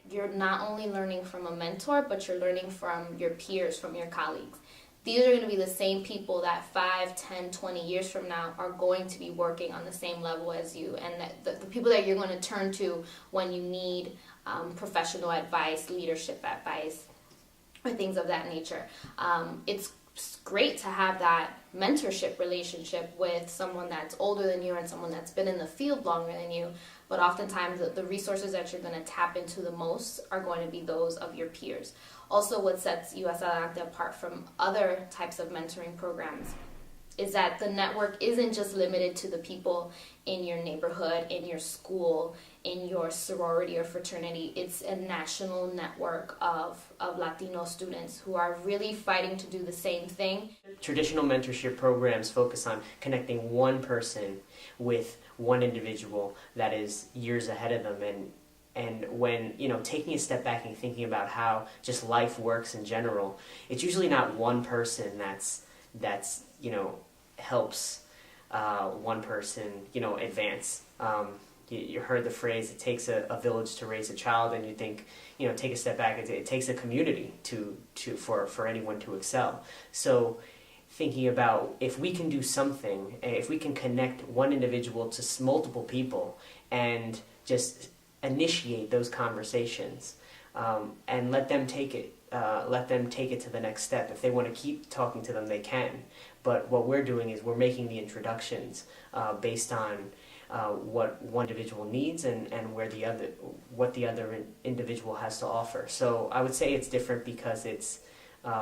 you're not only learning from a mentor, but you're learning from your peers, from your colleagues. These are going to be the same people that 5, 10, 20 years from now are going to be working on the same level as you, and the people that you're going to turn to when you need professional advice, leadership advice, or things of that nature. It's great to have that mentorship relationship with someone that's older than you and someone that's been in the field longer than you, but oftentimes the resources that you're going to tap into the most are going to be those of your peers. Also, what sets USAdelante apart from other types of mentoring programs is that the network isn't just limited to the people in your neighborhood, in your school, in your sorority or fraternity. It's a national network of Latino students who are really fighting to do the same thing. Traditional mentorship programs focus on connecting one person with one individual that is years ahead of them, and when, taking a step back and thinking about how just life works in general, it's usually not one person that's helps one person, advance. You heard the phrase, it takes a village to raise a child, and you think, take a step back, it takes a community for anyone to excel. So thinking about if we can do something, if we can connect one individual to multiple people and just initiate those conversations, and let them take it to the next step. If they want to keep talking to them, they can. But what we're doing is we're making the introductions based on what one individual needs and what the other individual has to offer. So I would say it's different because it's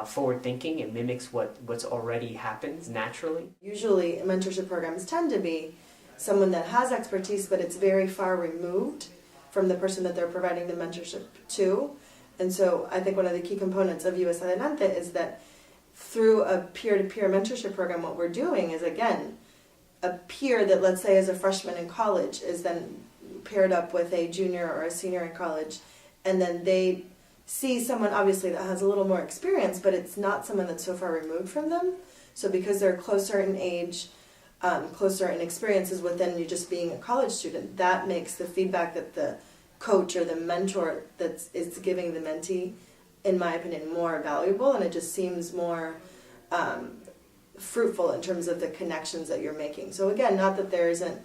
forward thinking. It mimics what's already happens naturally. Usually mentorship programs tend to be someone that has expertise, but it's very far removed from the person that they're providing the mentorship to. And so I think one of the key components of USAdelante is that through a peer-to-peer mentorship program, what we're doing is, again, a peer that, let's say, is a freshman in college is then paired up with a junior or a senior in college, and then they see someone, obviously, that has a little more experience, but it's not someone that's so far removed from them. So because they're closer in age, closer in experiences within you just being a college student, that makes the feedback that the coach or the mentor that is giving the mentee, in my opinion, more valuable, and it just seems more fruitful in terms of the connections that you're making. So again, not that there isn't,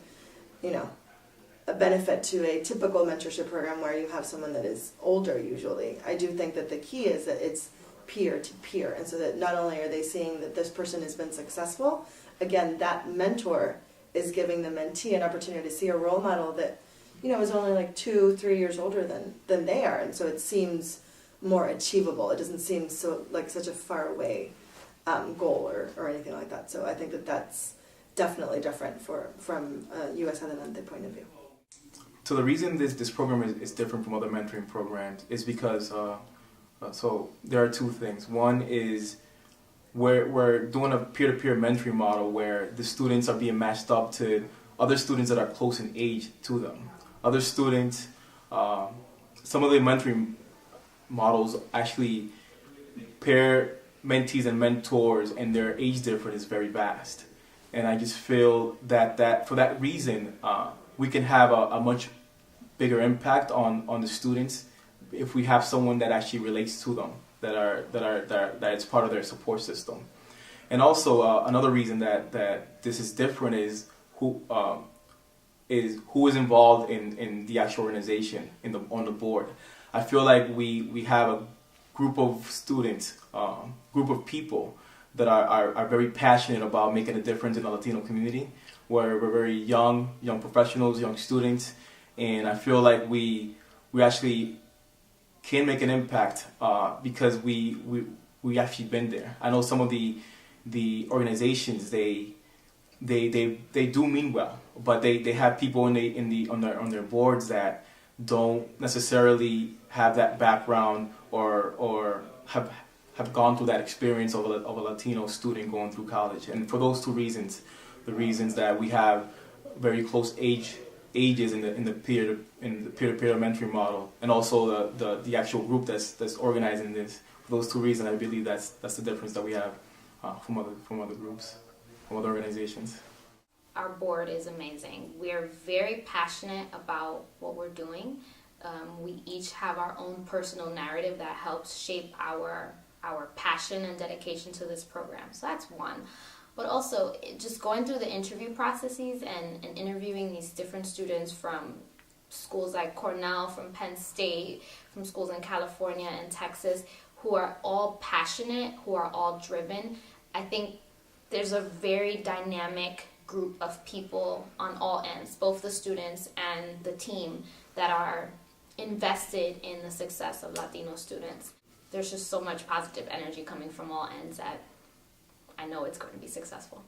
a benefit to a typical mentorship program where you have someone that is older usually. I do think that the key is that it's peer to peer, and so that not only are they seeing that this person has been successful, again, that mentor is giving the mentee an opportunity to see a role model that, is only like 2-3 years older than they are, and so it seems more achievable. It doesn't seem so like such a far away goal or anything like that. So I think that that's definitely different from a USAdelante point of view. So the reason this program is different from other mentoring programs is because so there are two things. One is we're doing a peer-to-peer mentoring model where the students are being matched up to other students that are close in age to them. Other students, some of the mentoring models actually pair mentees and mentors, and their age difference is very vast. And I just feel that for that reason, we can have a much bigger impact on the students if we have someone that actually relates to them, that is part of their support system. And also another reason that this is different is who is involved in the actual organization on the board. I feel like we have a group of students, group of people that are very passionate about making a difference in the Latino community, where we're very young professionals, young students, and I feel like we actually can make an impact because we actually been there. I know some of the organizations they do mean well, but they have people on their boards that don't necessarily have that background or have gone through that experience of a Latino student going through college. And for those two reasons, the reasons that we have very close ages in the peer-to-peer mentoring model, and also the actual group that's organizing this. For those two reasons, I believe that's the difference that we have from other groups, from other organizations. Our board is amazing. We're very passionate about what we're doing. We each have our own personal narrative that helps shape our passion and dedication to this program. So that's one. But also, just going through the interview processes and interviewing these different students from schools like Cornell, from Penn State, from schools in California and Texas, who are all passionate, who are all driven. I think there's a very dynamic group of people on all ends, both the students and the team, that are invested in the success of Latino students. There's just so much positive energy coming from all ends that I know it's going to be successful.